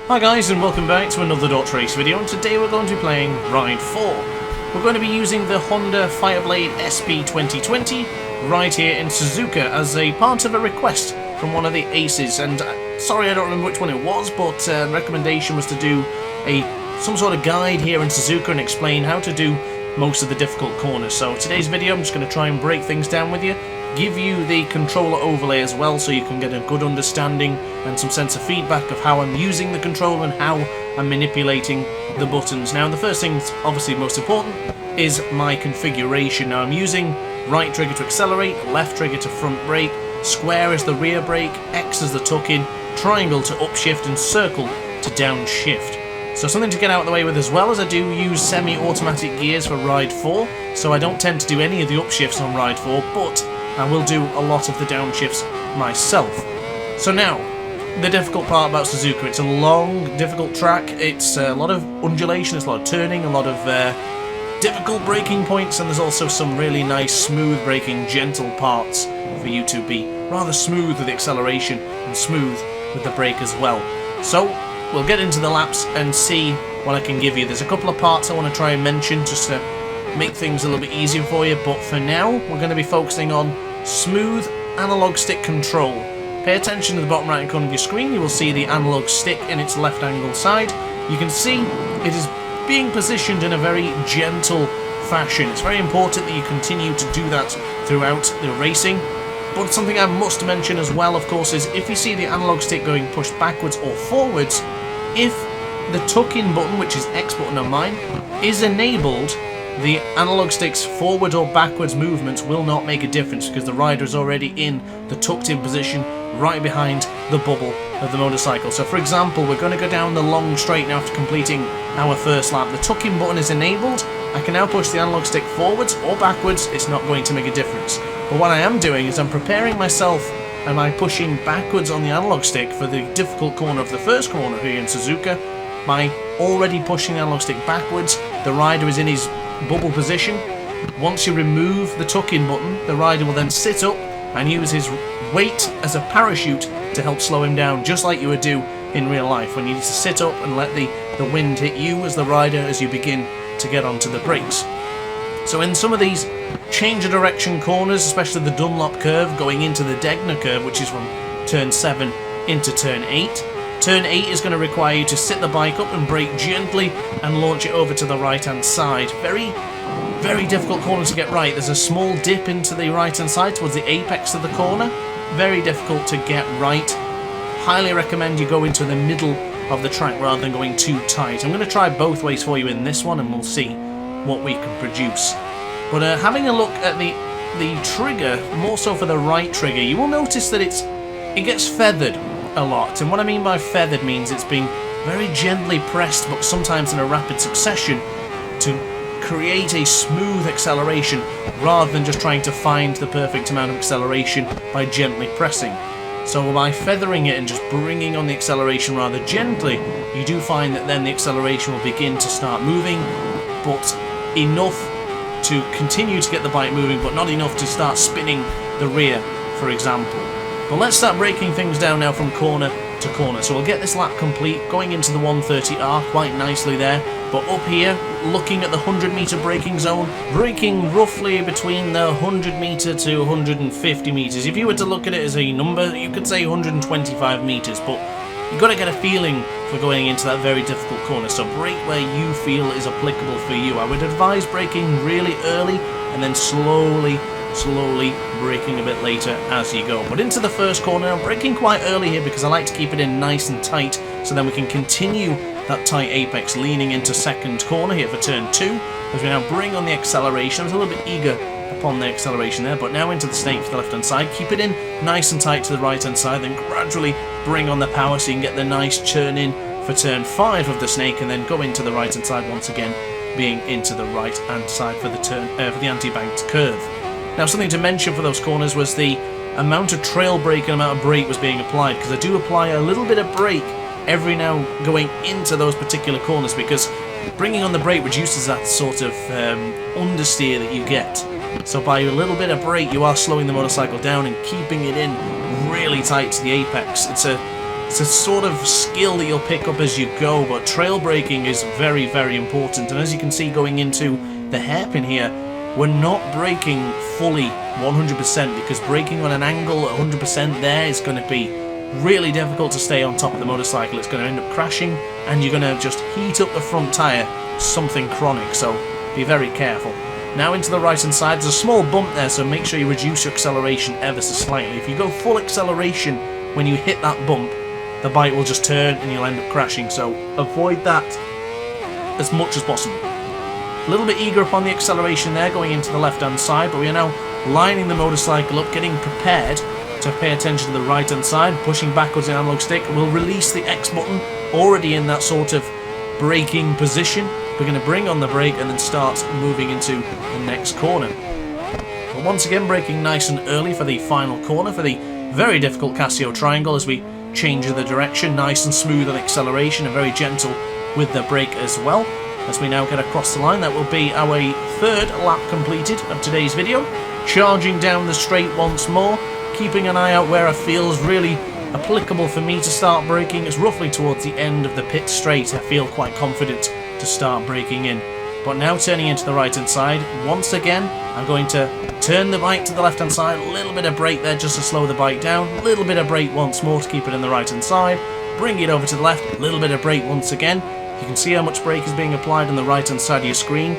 Hi guys, and welcome back to another DrAce video, and today we're going to be playing Ride 4. We're going to be using the Honda Fireblade SP 2020 right here in Suzuka as a part of a request from one of the aces, and sorry I don't remember which one it was, but the recommendation was to do some sort of guide here in Suzuka and explain how to do most of the difficult corners. So today's video I'm just going to try and break things down with you, give you the controller overlay as well so you can get a good understanding and some sense of feedback of how I'm using the controller and how I'm manipulating the buttons. Now the first thing that's obviously most important is my configuration. Now I'm using right trigger to accelerate, left trigger to front brake, square is the rear brake, X is the tuck in, triangle to upshift and circle to downshift. So something to get out of the way with as well is I do use semi-automatic gears for Ride 4, so I don't tend to do any of the upshifts on Ride 4, but I will do a lot of the downshifts myself. So now, the difficult part about Suzuka, it's a long, difficult track, it's a lot of undulation, it's a lot of turning, a lot of difficult braking points, and there's also some really nice, smooth braking, gentle parts for you to be rather smooth with the acceleration and smooth with the brake as well. So, we'll get into the laps and see what I can give you. There's a couple of parts I want to try and mention just to make things a little bit easier for you, but for now we're going to be focusing on smooth analog stick control. Pay attention to the bottom right hand corner of your screen. You will see the analog stick in its left angle side. You can see it is being positioned in a very gentle fashion. It's very important that you continue to do that throughout the racing. But something I must mention as well, of course, is if you see the analog stick going pushed backwards or forwards, if the tuck-in button, which is X button on mine, is enabled, the analog stick's forward or backwards movements will not make a difference because the rider is already in the tucked-in position right behind the bubble of the motorcycle. So for example, we're going to go down the long straight now after completing our first lap. The tuck-in button is enabled. I can now push the analog stick forwards or backwards. It's not going to make a difference. But what I am doing is I'm preparing myself and I'm pushing backwards on the analog stick for the difficult corner of the first corner here in Suzuka. By already pushing the analog stick backwards, the rider is in his bubble position. Once you remove the tuck-in button, the rider will then sit up and use his weight as a parachute to help slow him down, just like you would do in real life when you need to sit up and let the wind hit you as the rider as you begin to get onto the brakes. So in some of these change of direction corners, especially the Dunlop curve going into the Degner curve, which is from turn 7 into turn 8, turn 8 is going to require you to sit the bike up and brake gently and launch it over to the right hand side. Very, very difficult corner to get right. There's a small dip into the right hand side towards the apex of the corner. Very difficult to get right. Highly recommend you go into the middle of the track rather than going too tight. I'm going to try both ways for you in this one and we'll see what we can produce. But having a look at the trigger, more so for the right trigger, you will notice that it gets feathered a lot. And what I mean by feathered means it's being very gently pressed, but sometimes in a rapid succession, to create a smooth acceleration rather than just trying to find the perfect amount of acceleration by gently pressing. So by feathering it and just bringing on the acceleration rather gently, you do find that then the acceleration will begin to start moving, but enough to continue to get the bike moving, but not enough to start spinning the rear, for example. But let's start breaking things down now from corner to corner. So we'll get this lap complete, going into the 130R quite nicely there. But up here, looking at the 100 metre braking zone, braking roughly between the 100 metre to 150 metres. If you were to look at it as a number, you could say 125 metres, but you've got to get a feeling for going into that very difficult corner. So brake where you feel is applicable for you. I would advise braking really early and then slowly braking a bit later as you go. But into the first corner, I'm braking quite early here because I like to keep it in nice and tight so then we can continue that tight apex leaning into second corner here for turn 2 as we now bring on the acceleration. I was a little bit eager upon the acceleration there, but now into the snake for the left hand side. Keep it in nice and tight to the right hand side, then gradually bring on the power so you can get the nice churn in for turn 5 of the snake and then go into the right hand side once again, being into the right hand side for the turn for the anti-banked curve. Now something to mention for those corners was the amount of trail brake and amount of brake was being applied, because I do apply a little bit of brake every now going into those particular corners, because bringing on the brake reduces that sort of understeer that you get. So by a little bit of brake you are slowing the motorcycle down and keeping it in really tight to the apex. It's a It's a sort of skill that you'll pick up as you go, but trail braking is very, very important. And as you can see going into the hairpin here, we're not braking fully 100% because braking on an angle at 100% there is going to be really difficult to stay on top of the motorcycle. It's going to end up crashing and you're going to just heat up the front tyre, something chronic, so be very careful. Now into the right hand side, there's a small bump there, so make sure you reduce your acceleration ever so slightly. If you go full acceleration when you hit that bump, the bike will just turn and you'll end up crashing, so avoid that as much as possible. A little bit eager upon the acceleration there going into the left hand side, but we are now lining the motorcycle up, getting prepared to pay attention to the right hand side, pushing backwards the analog stick. We'll release the X button, already in that sort of braking position. We're going to bring on the brake and then start moving into the next corner. But once again, braking nice and early for the final corner, for the very difficult Casio triangle as we change the direction, nice and smooth on acceleration and very gentle with the brake as well. As we now get across the line, that will be our third lap completed of today's video. Charging down the straight once more, keeping an eye out where I feel is really applicable for me to start braking. It's roughly towards the end of the pit straight. I feel quite confident to start braking in. But now turning into the right hand side, once again I'm going to turn the bike to the left hand side, a little bit of brake there just to slow the bike down, a little bit of brake once more to keep it in the right hand side, bring it over to the left, a little bit of brake once again. You can see how much brake is being applied on the right hand side of your screen.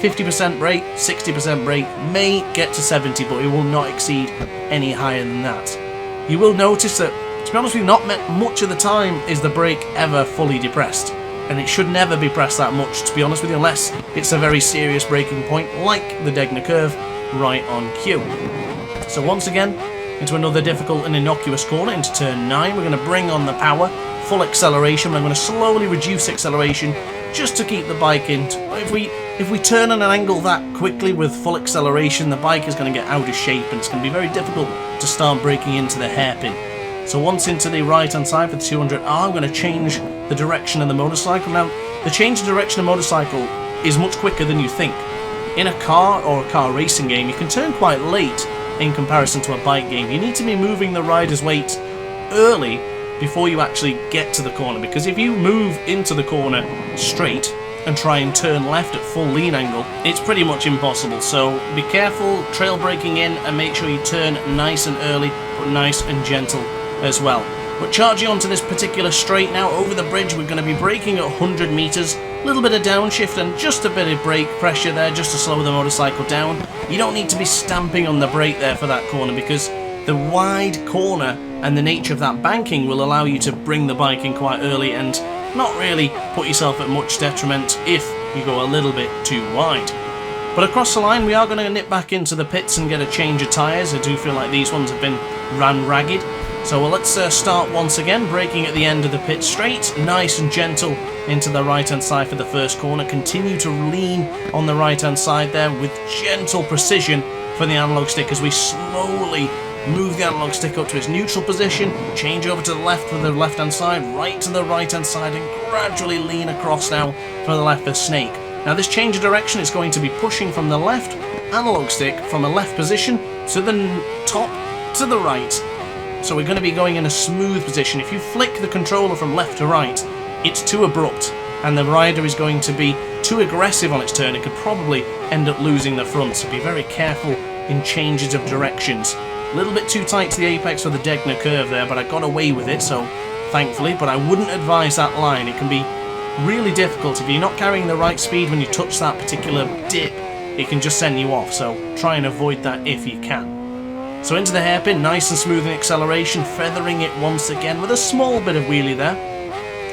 50% brake, 60% brake, may get to 70, but it will not exceed any higher than that. You will notice that, to be honest with you, not much of the time is the brake ever fully depressed. And it should never be pressed that much, to be honest with you, unless it's a very serious braking point, like the Degner curve, right on cue. So once again, into another difficult and innocuous corner, into turn 9, we're going to bring on the power, full acceleration, but I'm going to slowly reduce acceleration, just to keep the bike in. If we turn on an angle that quickly with full acceleration, the bike is going to get out of shape, and it's going to be very difficult to start braking into the hairpin. So once into the right hand side for the 200R, I'm going to change the direction of the motorcycle. Now, the change of direction of motorcycle is much quicker than you think. In a car or a car racing game, you can turn quite late in comparison to a bike game. You need to be moving the rider's weight early before you actually get to the corner, because if you move into the corner straight and try and turn left at full lean angle, it's pretty much impossible. So be careful trail braking in and make sure you turn nice and early, but nice and gentle as well. But charging onto this particular straight now over the bridge, we're going to be braking at 100 meters, a little bit of downshift and just a bit of brake pressure there just to slow the motorcycle down. You don't need to be stamping on the brake there for that corner, because the wide corner and the nature of that banking will allow you to bring the bike in quite early and not really put yourself at much detriment if you go a little bit too wide. But across the line, we are going to nip back into the pits and get a change of tyres. I do feel like these ones have been ran ragged. So let's start once again, braking at the end of the pit straight, nice and gentle into the right hand side for the first corner. Continue to lean on the right hand side there with gentle precision for the analog stick as we slowly move the analog stick up to its neutral position, change over to the left for the left hand side, right to the right hand side, and gradually lean across now for the left for snake. Now this change of direction is going to be pushing from the left analog stick from a left position to the top to the right. So we're going to be going in a smooth position. If you flick the controller from left to right, it's too abrupt and the rider is going to be too aggressive on its turn. It could probably end up losing the front, so be very careful in changes of directions. A little bit too tight to the apex for the Degner curve there, but I got away with it, so thankfully. But I wouldn't advise that line. It can be really difficult if you're not carrying the right speed when you touch that particular dip. It can just send you off, so try and avoid that if you can. So into the hairpin, nice and smooth in acceleration, feathering it once again with a small bit of wheelie there.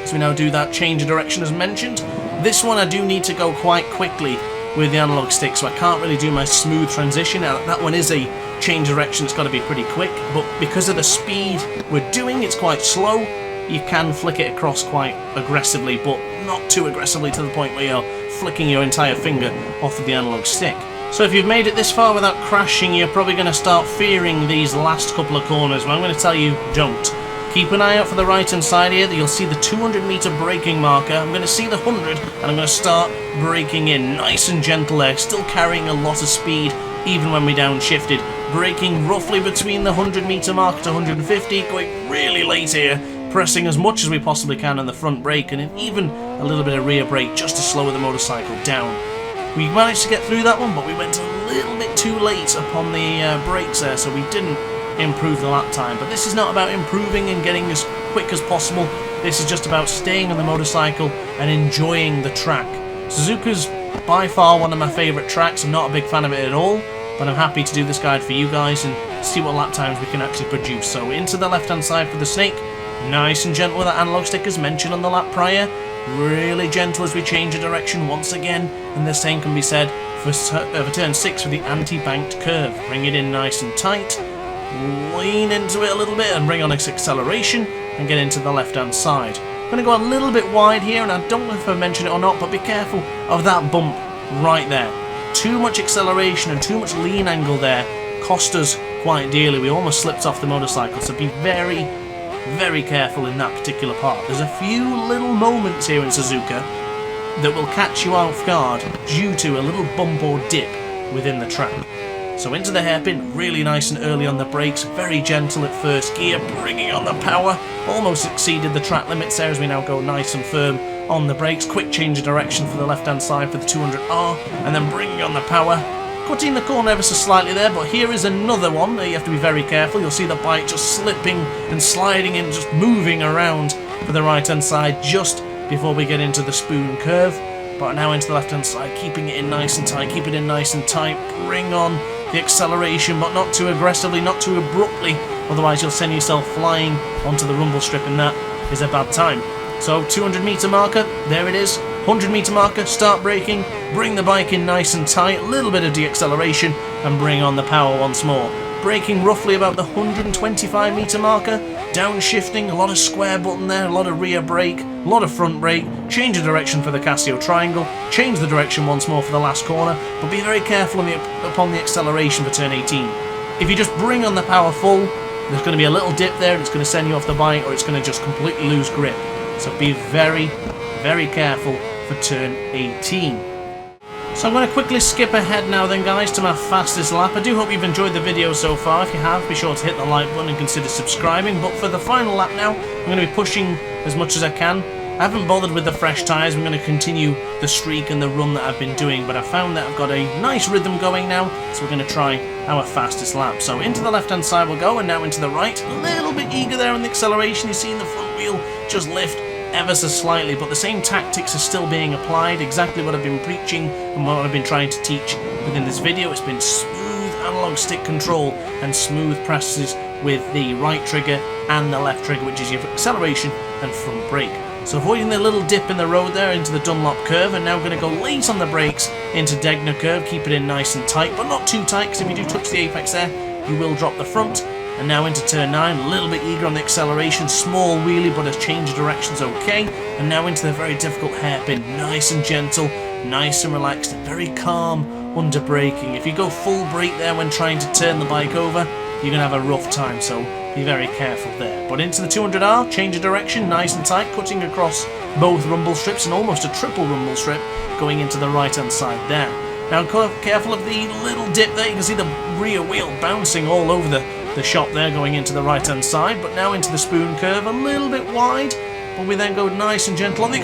As we now do that change of direction as mentioned. This one I do need to go quite quickly with the analog stick, so I can't really do my smooth transition. Now that one is a change of direction, it's got to be pretty quick, but because of the speed we're doing, it's quite slow. You can flick it across quite aggressively, but not too aggressively to the point where you're flicking your entire finger off of the analog stick. So if you've made it this far without crashing, you're probably going to start fearing these last couple of corners, but I'm going to tell you, don't. Keep an eye out for the right hand side here. You'll see the 200 meter braking marker. I'm going to see the 100 and I'm going to start braking in nice and gentle there, still carrying a lot of speed even when we downshifted. Braking roughly between the 100 meter mark to 150, going really late here, pressing as much as we possibly can on the front brake and even a little bit of rear brake just to slow the motorcycle down. We managed to get through that one, but we went a little bit too late upon the brakes there, so we didn't improve the lap time. But this is not about improving and getting as quick as possible. This is just about staying on the motorcycle and enjoying the track. Suzuka's by far one of my favourite tracks. I'm not a big fan of it at all, but I'm happy to do this guide for you guys and see what lap times we can actually produce. So into the left hand side for the snake, nice and gentle with that analog stick as mentioned on the lap prior, really gentle as we change the direction once again, and the same can be said for turn 6 for the anti-banked curve. Bring it in nice and tight, lean into it a little bit and bring on its acceleration and get into the left hand side. I'm going to go a little bit wide here, and I don't know if I mentioned it or not, but be careful of that bump right there. Too much acceleration and too much lean angle there cost us quite dearly. We almost slipped off the motorcycle, so be very, very careful in that particular part. There's a few little moments here in Suzuka that will catch you off guard due to a little bump or dip within the track. So into the hairpin, really nice and early on the brakes, very gentle at first gear, bringing on the power, almost exceeded the track limits there as we now go nice and firm on the brakes. Quick change of direction for the left hand side for the 200R, and then bringing on the power, cutting the corner ever so slightly there. But here is another one that you have to be very careful. You'll see the bike just slipping and sliding and just moving around for the right hand side just before we get into the spoon curve. But now into the left hand side, keeping it in nice and tight, keep it in nice and tight, bring on the acceleration, but not too aggressively, not too abruptly, otherwise you'll send yourself flying onto the rumble strip, and that is a bad time. So 200 meter marker, there it is, 100 meter marker, start braking, bring the bike in nice and tight, a little bit of deacceleration, and bring on the power once more. Braking roughly about the 125 meter marker, downshifting, a lot of square button there, a lot of rear brake, a lot of front brake, change of direction for the Casio triangle, change the direction once more for the last corner, but be very careful upon the acceleration for turn 18. If you just bring on the power full, there's going to be a little dip there and it's going to send you off the bike, or it's going to just completely lose grip. So be very, very careful for turn 18. So I'm going to quickly skip ahead now then guys to my fastest lap. I do hope you've enjoyed the video so far. If you have, be sure to hit the like button and consider subscribing. But for the final lap now, I'm going to be pushing as much as I can. I haven't bothered with the fresh tyres. I'm going to continue the streak and the run that I've been doing, but I found that I've got a nice rhythm going now, so we're going to try our fastest lap. So into the left hand side we'll go, and now into the right. A little bit eager there on the acceleration. You see in the front wheel just lift ever so slightly, but the same tactics are still being applied. Exactly what I've been preaching and what I've been trying to teach within this video. It's been smooth analog stick control and smooth presses with the right trigger and the left trigger, which is your acceleration and front brake. So avoiding the little dip in the road there into the Dunlop curve, and now going to go late on the brakes into Degner curve. Keep it in nice and tight, but not too tight, because if you do touch the apex there, you will drop the front. And now into turn 9, a little bit eager on the acceleration, small wheelie, but a change of direction's okay. And now into the very difficult hairpin, nice and gentle, nice and relaxed, and very calm under braking. If you go full brake there when trying to turn the bike over, you're going to have a rough time, so be very careful there. But into the 200R, change of direction, nice and tight, cutting across both rumble strips, and almost a triple rumble strip going into the right hand side there. Now careful of the little dip there. You can see the rear wheel bouncing all over the shop there going into the right hand side. But now into the spoon curve, a little bit wide, but we then go nice and gentle on the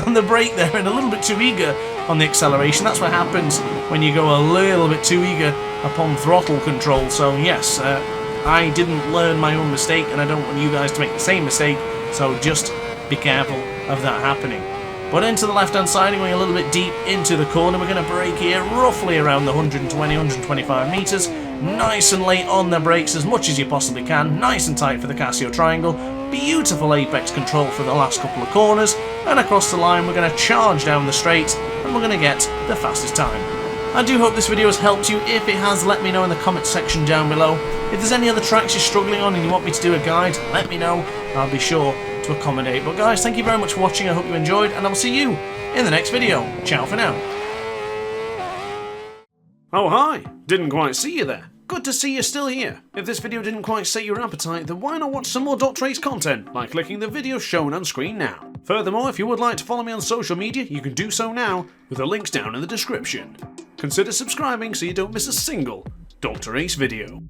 on the brake there, and a little bit too eager on the acceleration. That's what happens when you go a little bit too eager upon throttle control. So yes, I didn't learn my own mistake, and I don't want you guys to make the same mistake, so just be careful of that happening. But into the left hand side, going a little bit deep into the corner, we're going to brake here roughly around the 120-125 metres. Nice and late on the brakes as much as you possibly can, nice and tight for the Casio triangle. Beautiful apex control for the last couple of corners, and across the line we're going to charge down the straight, and we're going to get the fastest time. I do hope this video has helped you. If it has, let me know in the comment section down below. If there's any other tracks you're struggling on and you want me to do a guide, let me know. I'll be sure to accommodate. But guys, thank you very much for watching. I hope you enjoyed, and I will see you in the next video. Ciao for now. Oh hi, didn't quite see you there. Good to see you're still here. If this video didn't quite set your appetite, then why not watch some more DrAce content by clicking the video shown on screen now. Furthermore, if you would like to follow me on social media, you can do so now with the links down in the description. Consider subscribing so you don't miss a single DrAce video.